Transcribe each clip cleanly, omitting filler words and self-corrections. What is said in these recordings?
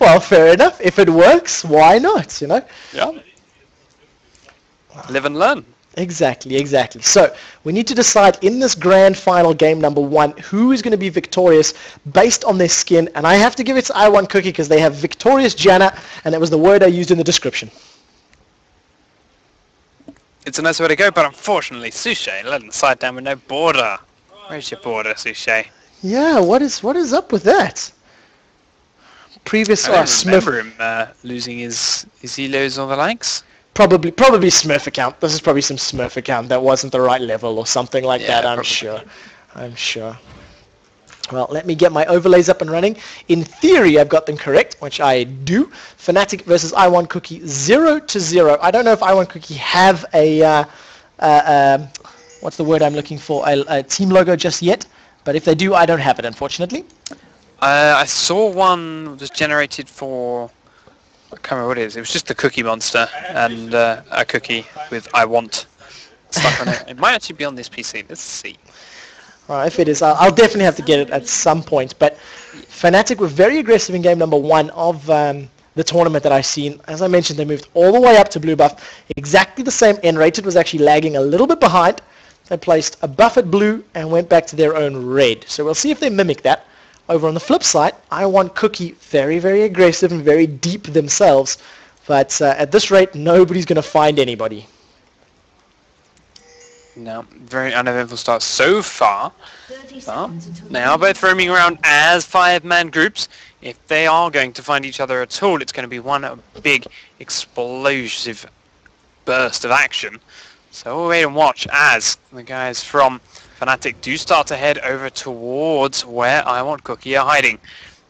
Well, fair enough. If it works, why not, you know? Yeah. Live and learn. Exactly, exactly. So we need to decide in this grand final game number 1 who is going to be victorious based on their skin, and I have to give it to I1Cookie because they have victorious Janna, and that was the word I used in the description. It's a nice way to go, but unfortunately, Sushi letting the side down with no border. Where's your border, Sushi? Yeah, what is up with that? Previous I don't Smurf. remember him losing his elos or the likes. Probably Smurf account. This is probably some Smurf account that wasn't the right level or something like that. I'm sure. Well, let me get my overlays up and running. In theory, I've got them correct, which I do. Fnatic versus I1Cookie 0-0. I don't know if I1Cookie have a what's the word I'm looking for? A team logo just yet. But if they do, I don't have it, unfortunately. I saw one was generated for... I can't remember what it is. It was just the Cookie Monster and a cookie with I want stuck on it. It might actually be on this PC. Let's see. Well, if it is, I'll definitely have to get it at some point. But Fnatic were very aggressive in game number 1 of the tournament that I've seen. As I mentioned, they moved all the way up to blue buff. Exactly the same. N-rated was actually lagging a little bit behind. They placed a buff at blue and went back to their own red. So we'll see if they mimic that. Over on the flip side, I1Cookie, very, very aggressive and very deep themselves. But at this rate, nobody's going to find anybody. No, very uneventful start so far. Now both roaming around as 5-man groups. If they are going to find each other at all, it's going to be one big explosive burst of action. So we'll wait and watch as the guys from Fnatic do start to head over towards where I1Cookie are hiding.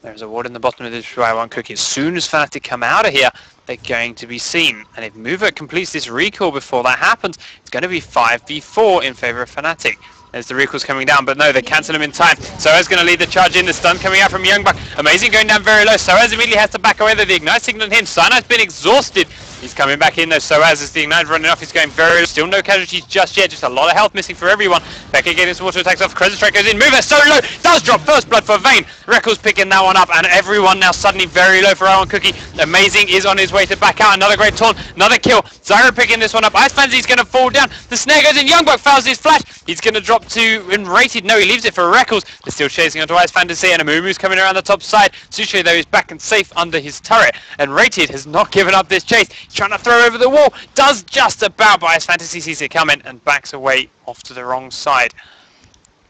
There's a ward in the bottom of this for I1Cookie. As soon as Fnatic come out of here, they're going to be seen. And if Mover completes this recall before that happens, it's going to be 5v4 in favor of Fnatic. There's the recalls coming down, but no, they cancel him in time. Soaz going to lead the charge in. The stun coming out from Youngbuck. Amazing going down very low. Soaz immediately has to back away. The Ignite signal on him. Cyanite's been exhausted. He's coming back in though. Soaz as the Ignite running off. He's going very low. Still no casualties just yet. Just a lot of health missing for everyone. Becca getting some water attacks off. Crescent Strike goes in. Mover so low. Does drop first blood for Vayne. Reckles picking that one up. And everyone now suddenly very low for I1Cookie. Amazing is on his way to back out. Another great taunt. Another kill. Zyra picking this one up. Ice Fantasy's going to fall down. The snare goes in. Youngbuck fouls his flash. He's going to drop to Enrated. No, he leaves it for Reckles. They're still chasing onto Ice Fantasy. And Amumu's coming around the top side. Sushi though is back and safe under his turret. And Rated has not given up this chase. He's trying to throw over the wall. Does just about, but Ice Fantasy sees it coming and backs away off to the wrong side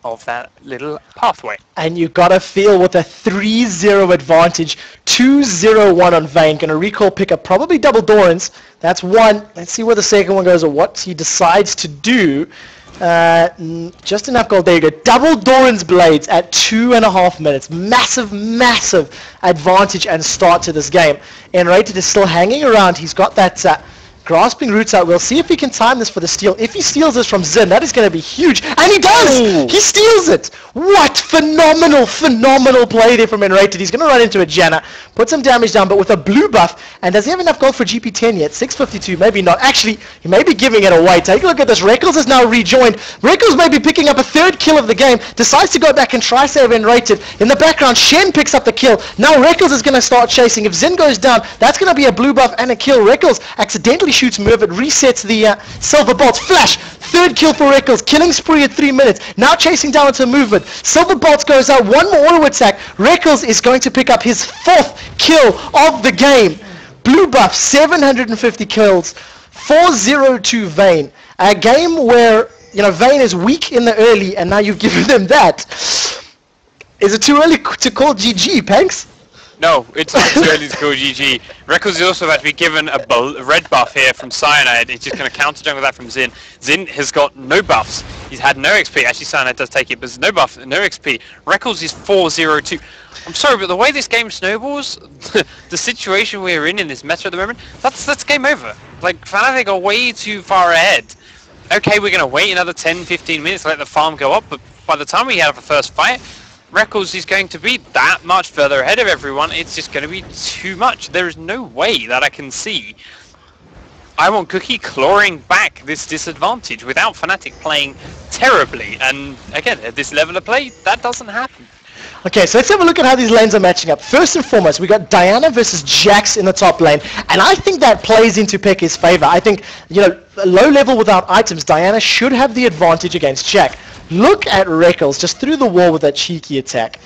of that little pathway. And you gotta feel with a 3-0 advantage, 2-0-1 on Vayne. Gonna recall pick up probably double Dorans. That's one. Let's see where the second one goes or what he decides to do. Just enough gold. There you go. Double Doran's blades at 2.5 minutes. Massive, massive advantage and start to this game. Enrated is still hanging around. He's got that grasping roots out. We'll see if he can time this for the steal. If he steals this from Zin, that is going to be huge. And he does! Ooh. He steals it! What phenomenal, phenomenal play there from Enrated. He's going to run into a Janna, put some damage down, but with a blue buff. And does he have enough gold for GP10 yet? 652, maybe not. Actually, he may be giving it away. Take a look at this. Reckles is now rejoined. Reckles may be picking up a 3rd kill of the game. Decides to go back and try save Enrated. In the background, Shen picks up the kill. Now Reckles is going to start chasing. If Zin goes down, that's going to be a blue buff and a kill. Reckles accidentally shoots Merv. It resets the Silver Bolts. Flash! 3rd kill for Reckles. Killing spree at 3 minutes. Now chasing down into movement. Silver Bolts goes out. One more auto attack. Reckles is going to pick up his 4th kill of the game. Blue buff, 750 kills. 4-0 to Vayne. A game where, you know, Vayne is weak in the early and now you've given them that. Is it too early to call GG, Panks? No, it's not too early to call GG. Reckles is also about to be given a red buff here from Cyanide. He's just going to counter jungle that from Zin. Zin has got no buffs. He's had no XP. Actually, Cyanide does take it, but there's no buff, no XP. Reckles is 4-0-2. I'm sorry, but the way this game snowballs, the situation we're in this meta at the moment, that's game over. Like, Fnatic are way too far ahead. Okay, we're going to wait another 10-15 minutes to let the farm go up, but by the time we have a first fight, Reckles is going to be that much further ahead of everyone. It's just going to be too much. There is no way that I can see I1Cookie clawing back this disadvantage without Fnatic playing terribly. And again, at this level of play, that doesn't happen. Okay, so let's have a look at how these lanes are matching up. First and foremost, we got Diana versus Jax in the top lane, and I think that plays into Peke's favor. I think, you know, low level without items, Diana should have the advantage against Jack. Look at Reckles just through the wall with that cheeky attack.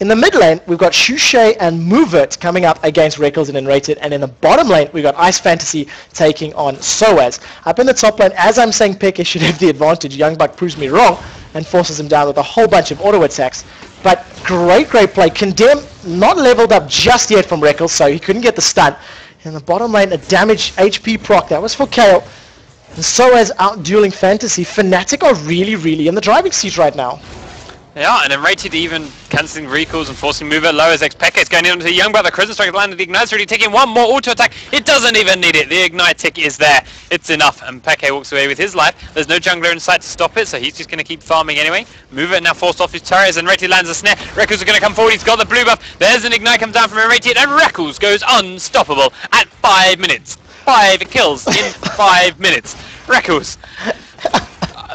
In the mid lane, we've got Shushay and Movert coming up against Reckles and Enrated, and in the bottom lane, we've got Ice Fantasy taking on Soaz. Up in the top lane, as I'm saying Peke should have the advantage, Youngbuck proves me wrong and forces him down with a whole bunch of auto attacks. But great play. Condemn not leveled up just yet from Reckles, so he couldn't get the stun. In the bottom lane, a damage HP proc. That was for Kale. And Soaz out dueling Fantasy. Fnatic are really in the driving seat right now. Yeah, and Enrated even cancelling recalls and forcing Mover low as Peke is going into the Young, but the Crimson Strike landed the Ignite's already taking one more auto attack. It doesn't even need it. The Ignite tick is there. It's enough, and Peke walks away with his life. There's no jungler in sight to stop it, so he's just going to keep farming anyway. Mover now forced off his turret, and Enrated lands a snare. Reckles is going to come forward. He's got the blue buff. There's an Ignite comes down from Enrated, and Reckles goes unstoppable at 5 minutes. 5 kills in 5 minutes. Reckles.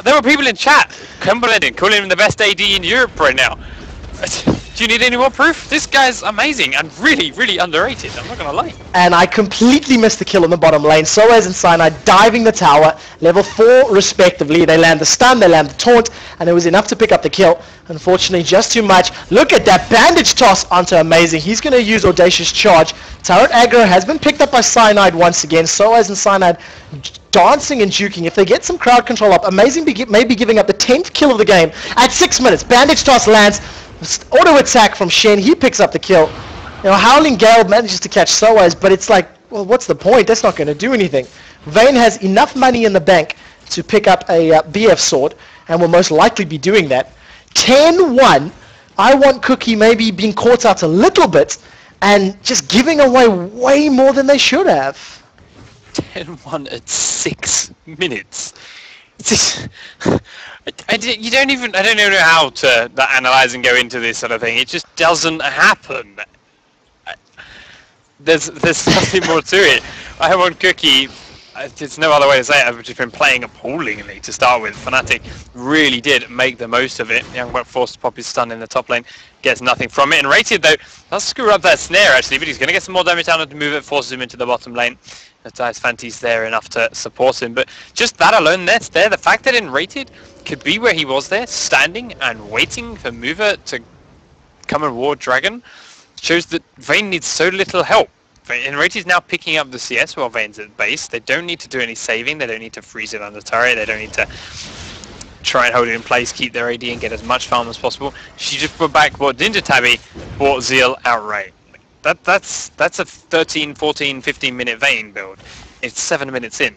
There were people in chat complimenting, calling him the best AD in Europe right now. Do you need any more proof? This guy's amazing and really underrated, I'm not gonna lie. And I completely missed the kill in the bottom lane. Soaz and Cyanide diving the tower, level 4 respectively. They land the stun, they land the taunt, and it was enough to pick up the kill. Unfortunately, just too much. Look at that bandage toss onto Amazing. He's going to use Audacious Charge. Turret aggro has been picked up by Cyanide once again. Soaz and Cyanide dancing and juking. If they get some crowd control up, Amazing may be giving up the 10th kill of the game at 6 minutes. Bandage toss lands. Auto attack from Shen. He picks up the kill. You know, Howling Gale manages to catch Soaz, but it's like, well, what's the point? That's not going to do anything. Vayne has enough money in the bank to pick up a BF sword, and will most likely be doing that. 10-1. I want Cookie maybe being caught out a little bit and just giving away way more than they should have. 10-1 at 6 minutes. I don't even know how to analyze and go into this sort of thing. It just doesn't happen. There's nothing more to it. I want Cookie. There's no other way to say it. I've just been playing appallingly to start with. Fnatic really did make the most of it. Youngbuck forced to pop his stun in the top lane, gets nothing from it. And Rated though, does screw up that snare actually, but he's going to get some more damage down to move it, forces him into the bottom lane. Ice Fanty's there enough to support him, but just that alone, that's there. The fact that Enrated could be where he was there, standing and waiting for Mover to come and ward Dragon, shows that Vayne needs so little help. Enrated's now picking up the CS while Vayne's at base. They don't need to do any saving, they don't need to freeze it under turret, they don't need to try and hold it in place, keep their AD and get as much farm as possible. She just put back what Ninja Tabby bought Zeal outright. That's a 13, 14, 15 minute Vayne build. It's 7 minutes in.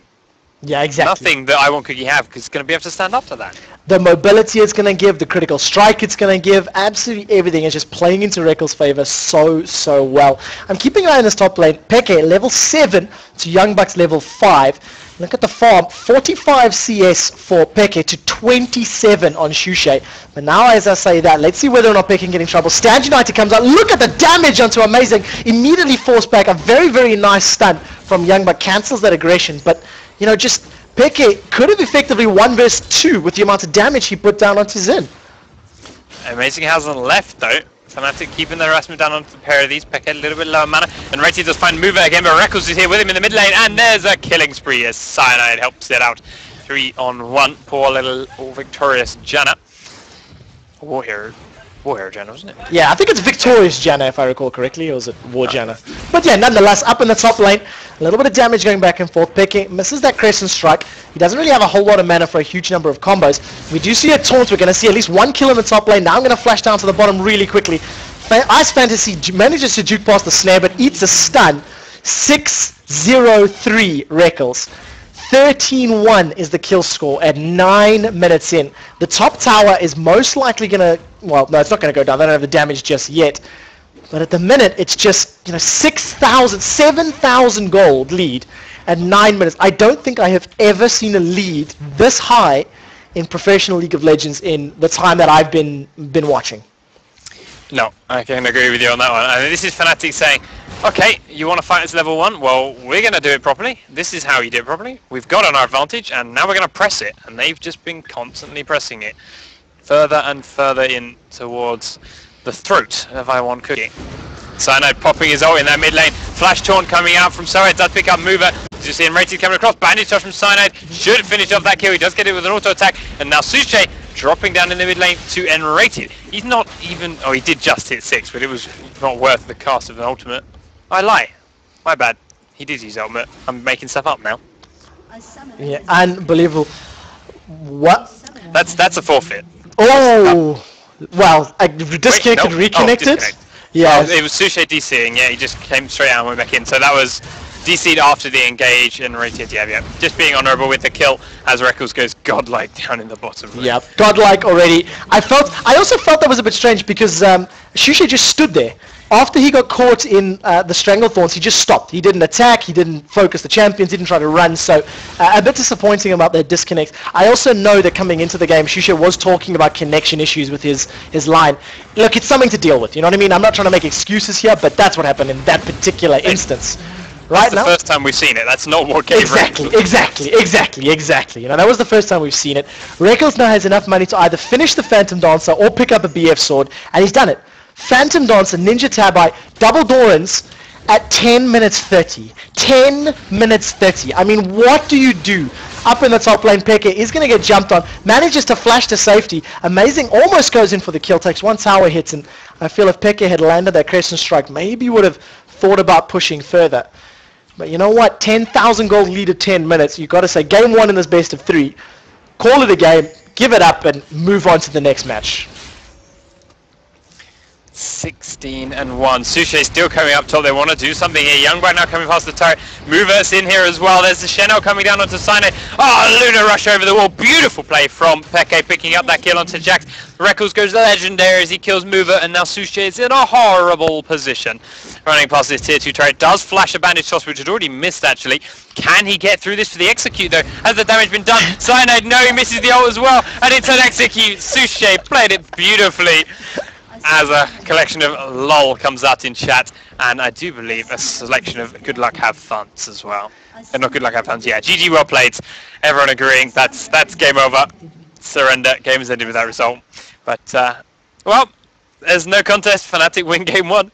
Yeah, exactly. Nothing that I want Cookie have, because it's going to be able to stand up to that. The mobility it's going to give, the critical strike it's going to give, absolutely everything is just playing into Reckles' favor so well. I'm keeping an eye on this top lane. Peke, level 7 to Youngbuck's level 5. Look at the farm, 45 CS for Peke to 27 on Shushay. But now as I say that, let's see whether or not Peke can get in trouble. Stand United comes out, look at the damage onto Amazing. Immediately forced back, a very nice stun from Youngbuck, cancels that aggression. But, you know, just Peke could have effectively 1 versus 2 with the amount of damage he put down onto Zin. Amazing hasn't left though. Fnatic keeping their harassment down onto the pair of these. Peke a little bit lower mana, and Rated does find Mover again, but Reckles is here with him in the mid lane, and there's a killing spree as Cyanide helps it out. 3-on-1. Poor little victorious Janna. War hero Janna, wasn't it? Yeah, I think it's Victorious Janna if I recall correctly, or was it War Janna? But yeah, nonetheless, up in the top lane, a little bit of damage going back and forth. Peke misses that Crescent Strike. He doesn't really have a whole lot of mana for a huge number of combos. We do see a taunt. We're going to see at least 1 kill in the top lane. Now I'm going to flash down to the bottom really quickly. Ice Fantasy manages to juke past the snare, but eats a stun. 6-0-3 Reckles. 13-1 is the kill score at 9 minutes in. The top tower is most likely going to... Well, no, it's not going to go down. They don't have the damage just yet. But at the minute, it's just, you know, 7,000 gold lead at 9 minutes. I don't think I have ever seen a lead this high in professional League of Legends in the time that I've been watching. No, I can agree with you on that one. I mean, this is Fnatic saying, okay, you want to fight as level 1? Well, we're going to do it properly. This is how you do it properly. We've got on our advantage, and now we're going to press it. And they've just been constantly pressing it further and further in towards the throat of I1 Cookie. Cyanide popping his ult in that mid lane. Flash taunt coming out from Soed. Does pick up Mover. You see him Rated coming across. Bandage shot from Cyanide. Should finish off that kill. He does get it with an auto attack. And now Suche dropping down in the mid lane to N-Rated. He's not even... Oh, he did just hit 6, but it was not worth the cost of an ultimate. I lie. My bad. He did use ultimate. I'm making stuff up now. Yeah, unbelievable. What? That's a forfeit. Oh! Well, disconnected, no. reconnected? Disconnect. Yeah. Oh, it was Suche DCing, yeah, he just came straight out and went back in. So that was DC'd after the engage and rated, yeah. Just being honourable with the kill as Reckles goes godlike down in the bottom. Yep, godlike already. I also felt that was a bit strange because Suche just stood there. After he got caught in the Stranglethorns, he just stopped. He didn't attack, he didn't focus the champions, didn't try to run, so a bit disappointing about that disconnect. I also know that coming into the game, Suche was talking about connection issues with his line. Look, it's something to deal with, you know what I mean? I'm not trying to make excuses here, but that's what happened in that particular instance. Right now? That's the first time we've seen it. That's not what gave Exactly. You know, that was the first time we've seen it. Reckles now has enough money to either finish the Phantom Dancer or pick up a BF sword, and he's done it. Phantom Dancer, Ninja Tabai, double Dorans at 10 minutes 30. 10 minutes 30. I mean, what do you do? Up in the top lane, Peke is going to get jumped on, manages to flash to safety. Amazing, almost goes in for the kill, takes one tower hit, and I feel if Peke had landed that Crescent Strike, maybe would have thought about pushing further. But you know what? 10,000 gold lead at 10 minutes. You've got to say, game 1 in this best of 3. Call it a game, give it up, and move on to the next match. 16-1. Suche still coming up top. They want to do something here. Youngbite now coming past the turret. Mover's in here as well. There's the Shenel coming down onto Cyanide. Oh, Luna rush over the wall. Beautiful play from Peke picking up that kill onto Jax. Reckles goes legendary as he kills Mover, and now Suche is in a horrible position. Running past this tier 2 turret. Does flash a bandage toss, which had already missed actually. Can he get through this for the execute though? Has the damage been done? Cyanide, no, he misses the ult as well. And it's an execute. Suche played it beautifully. As a collection of lol comes out in chat, and I do believe a selection of good luck have funs as well. Not good luck have funs, yeah. GG, well played. Everyone agreeing that's game over. Surrender. Game is ended with that result. But well, there's no contest. Fnatic win game 1.